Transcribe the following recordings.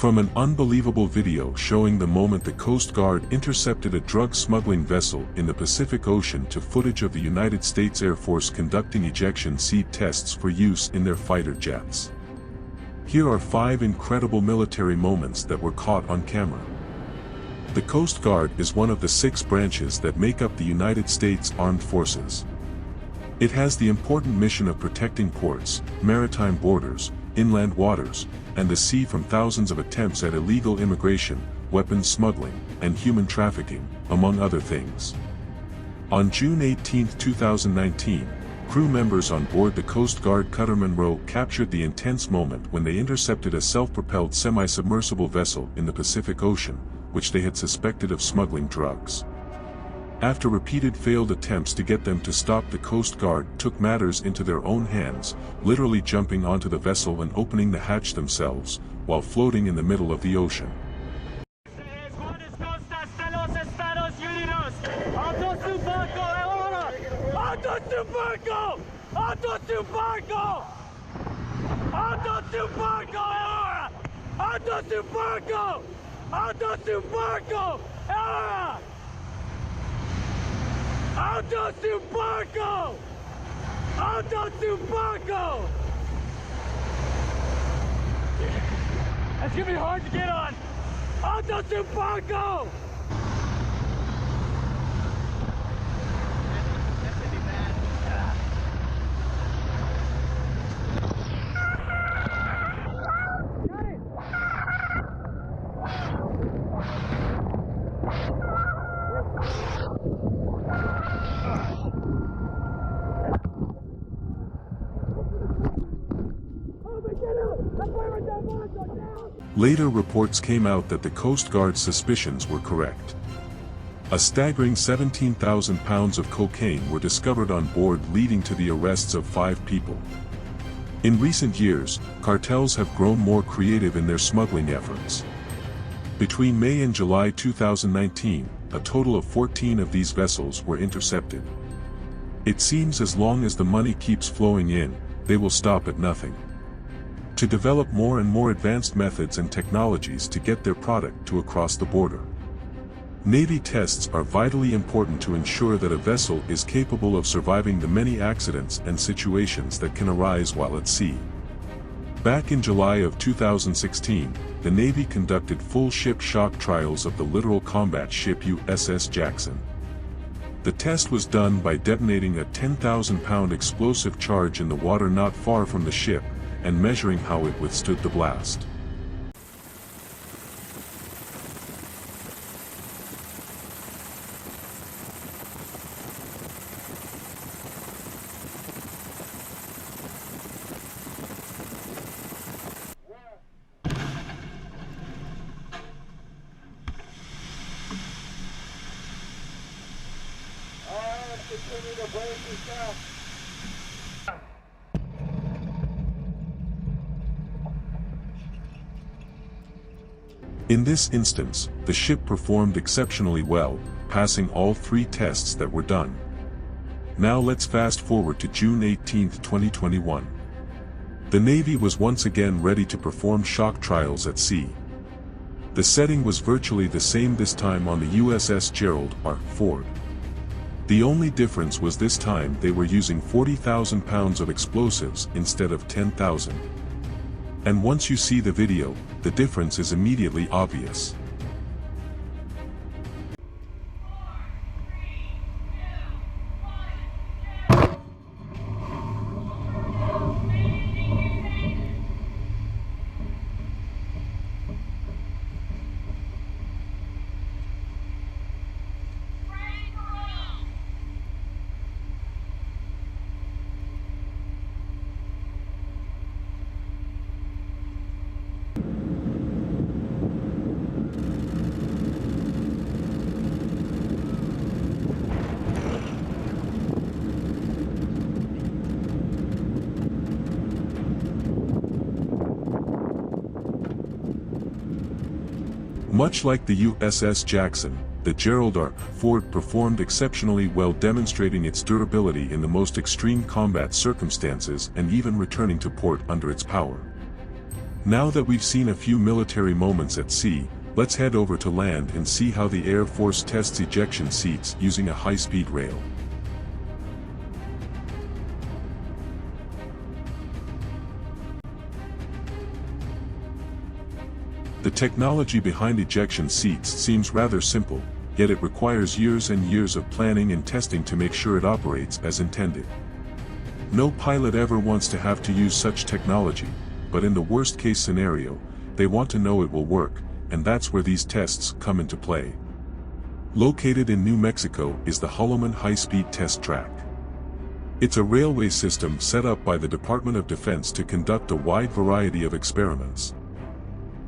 From an unbelievable video showing the moment the Coast Guard intercepted a drug smuggling vessel in the Pacific Ocean to footage of the United States Air Force conducting ejection seat tests for use in their fighter jets. Here are 5 incredible military moments that were caught on camera. The Coast Guard is one of the 6 branches that make up the United States Armed Forces. It has the important mission of protecting ports, maritime borders, inland waters, and the sea from thousands of attempts at illegal immigration, weapons smuggling, and human trafficking, among other things. On June 18, 2019, crew members on board the Coast Guard Cutter Monroe captured the intense moment when they intercepted a self-propelled semi-submersible vessel in the Pacific Ocean, which they had suspected of smuggling drugs. After repeated failed attempts to get them to stop, the Coast Guard took matters into their own hands, literally jumping onto the vessel and opening the hatch themselves, while floating in the middle of the ocean. Alto to barco! Alto to barco! That's gonna be hard to get on! Alto to barco! That's gonna be bad. Got it! Later reports came out that the Coast Guard's suspicions were correct. A staggering 17,000 pounds of cocaine were discovered on board, leading to the arrests of 5 people. In recent years, cartels have grown more creative in their smuggling efforts. Between May and July 2019, a total of 14 of these vessels were intercepted. It seems as long as the money keeps flowing in, they will stop at nothing. To develop more and more advanced methods and technologies to get their product to across the border. Navy tests are vitally important to ensure that a vessel is capable of surviving the many accidents and situations that can arise while at sea. Back in July of 2016, the Navy conducted full ship shock trials of the littoral combat ship USS Jackson. The test was done by detonating a 10,000-pound explosive charge in the water not far from the ship, and measuring how it withstood the blast. Continue to brace yourself. In this instance, the ship performed exceptionally well, passing all 3 tests that were done. Now let's fast forward to June 18, 2021. The Navy was once again ready to perform shock trials at sea. The setting was virtually the same this time on the USS Gerald R. Ford. The only difference was this time they were using 40,000 pounds of explosives instead of 10,000. And once you see the video, the difference is immediately obvious. Much like the USS Jackson, the Gerald R. Ford performed exceptionally well, demonstrating its durability in the most extreme combat circumstances and even returning to port under its power. Now that we've seen a few military moments at sea, let's head over to land and see how the Air Force tests ejection seats using a high-speed rail. The technology behind ejection seats seems rather simple, yet it requires years and years of planning and testing to make sure it operates as intended. No pilot ever wants to have to use such technology, but in the worst-case scenario, they want to know it will work, and that's where these tests come into play. Located in New Mexico is the Holloman High-Speed Test Track. It's a railway system set up by the Department of Defense to conduct a wide variety of experiments.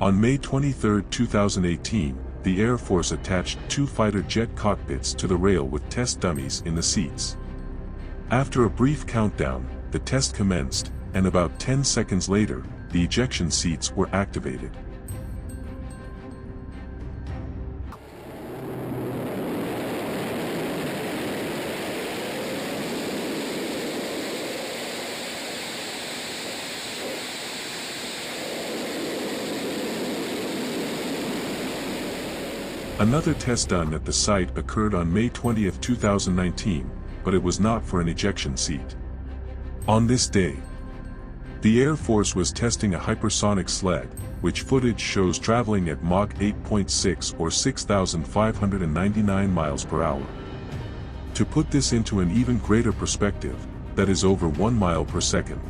On May 23, 2018, the Air Force attached 2 fighter jet cockpits to the rail with test dummies in the seats. After a brief countdown, the test commenced, and about 10 seconds later, the ejection seats were activated. Another test done at the site occurred on May 20, 2019, but it was not for an ejection seat. On this day, the Air Force was testing a hypersonic sled, which footage shows traveling at Mach 8.6 or 6,599 miles per hour. To put this into an even greater perspective, that is over 1 mile per second.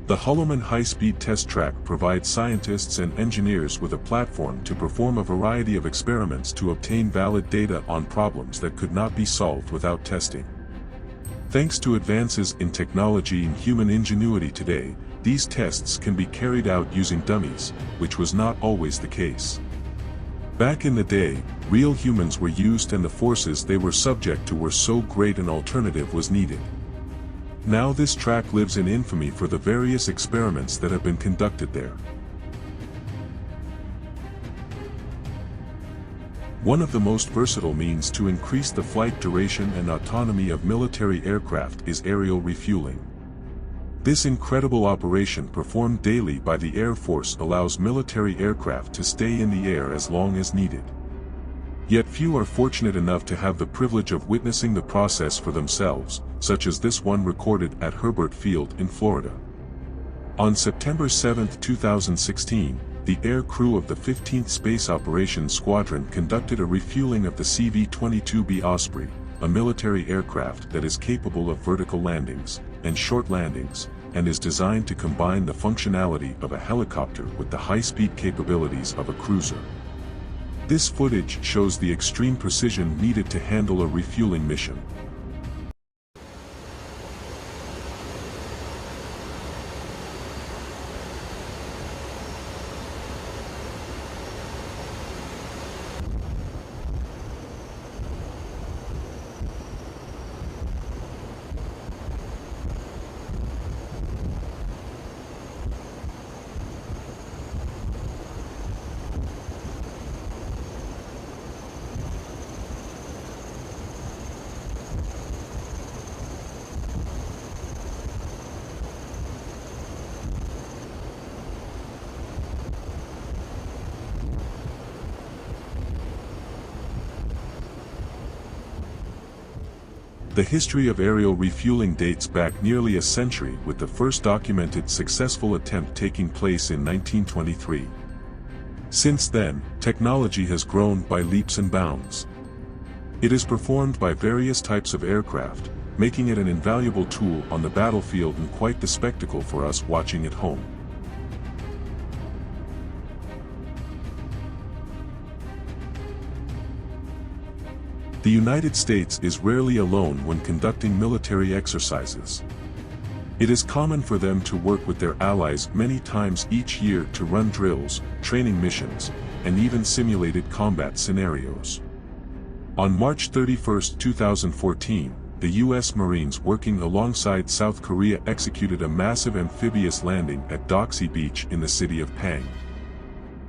The Holloman High-Speed Test Track provides scientists and engineers with a platform to perform a variety of experiments to obtain valid data on problems that could not be solved without testing. Thanks to advances in technology and human ingenuity today, these tests can be carried out using dummies, which was not always the case. Back in the day, real humans were used and the forces they were subject to were so great an alternative was needed. Now this track lives in infamy for the various experiments that have been conducted there. One of the most versatile means to increase the flight duration and autonomy of military aircraft is aerial refueling. This incredible operation performed daily by the Air Force allows military aircraft to stay in the air as long as needed. Yet few are fortunate enough to have the privilege of witnessing the process for themselves, such as this one recorded at Herbert Field in Florida. On September 7, 2016, the air crew of the 15th Space Operations Squadron conducted a refueling of the CV-22B Osprey, a military aircraft that is capable of vertical landings and short landings, and is designed to combine the functionality of a helicopter with the high-speed capabilities of a cruiser. This footage shows the extreme precision needed to handle a refueling mission. The history of aerial refueling dates back nearly a century, with the first documented successful attempt taking place in 1923. Since then, technology has grown by leaps and bounds. It is performed by various types of aircraft, making it an invaluable tool on the battlefield and quite the spectacle for us watching at home. The United States is rarely alone when conducting military exercises. It is common for them to work with their allies many times each year to run drills, training missions, and even simulated combat scenarios. On March 31, 2014, the U.S. Marines working alongside South Korea executed a massive amphibious landing at Doxy Beach in the city of Pang.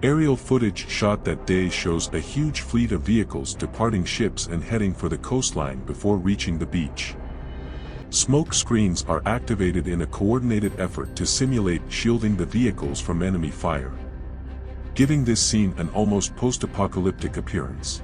Aerial footage shot that day shows a huge fleet of vehicles departing ships and heading for the coastline before reaching the beach. Smoke screens are activated in a coordinated effort to simulate shielding the vehicles from enemy fire, giving this scene an almost post-apocalyptic appearance.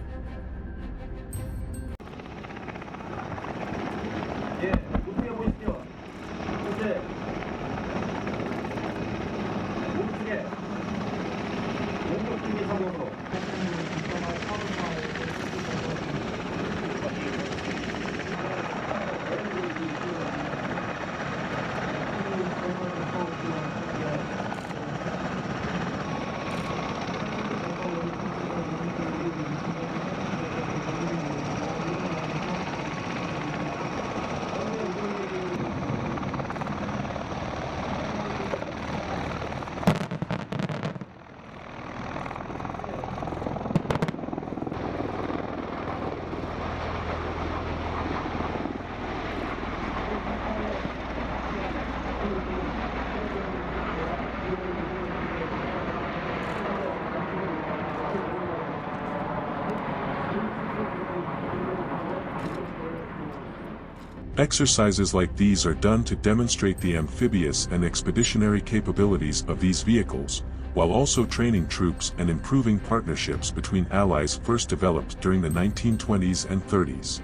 Exercises like these are done to demonstrate the amphibious and expeditionary capabilities of these vehicles, while also training troops and improving partnerships between allies first developed during the 1920s and 30s.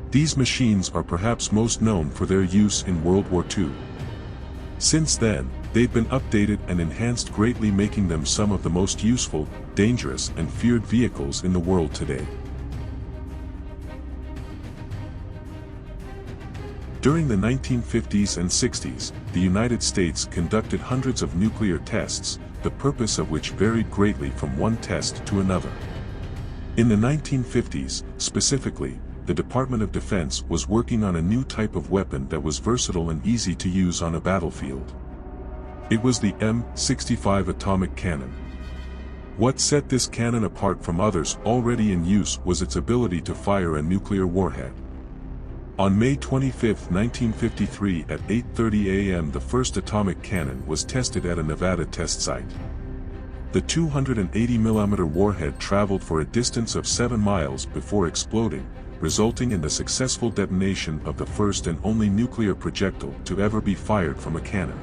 These machines are perhaps most known for their use in World War II. Since then, they've been updated and enhanced, greatly making them some of the most useful, dangerous and feared vehicles in the world today. During the 1950s and 60s, the United States conducted hundreds of nuclear tests, the purpose of which varied greatly from one test to another. In the 1950s, specifically, the Department of Defense was working on a new type of weapon that was versatile and easy to use on a battlefield. It was the M65 atomic cannon. What set this cannon apart from others already in use was its ability to fire a nuclear warhead. On May 25, 1953 at 8:30 a.m. the first atomic cannon was tested at a Nevada test site. The 280mm warhead traveled for a distance of 7 miles before exploding, resulting in the successful detonation of the first and only nuclear projectile to ever be fired from a cannon.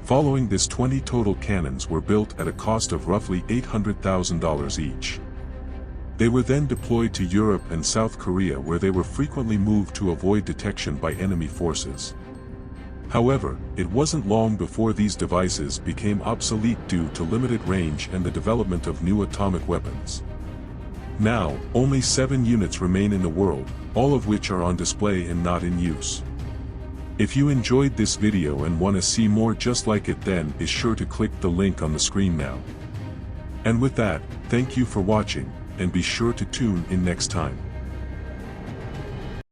Following this, 20 total cannons were built at a cost of roughly $800,000 each. They were then deployed to Europe and South Korea, where they were frequently moved to avoid detection by enemy forces. However, it wasn't long before these devices became obsolete due to limited range and the development of new atomic weapons. Now, only 7 units remain in the world, all of which are on display and not in use. If you enjoyed this video and want to see more just like it, then be sure to click the link on the screen now. And with that, thank you for watching, and be sure to tune in next time.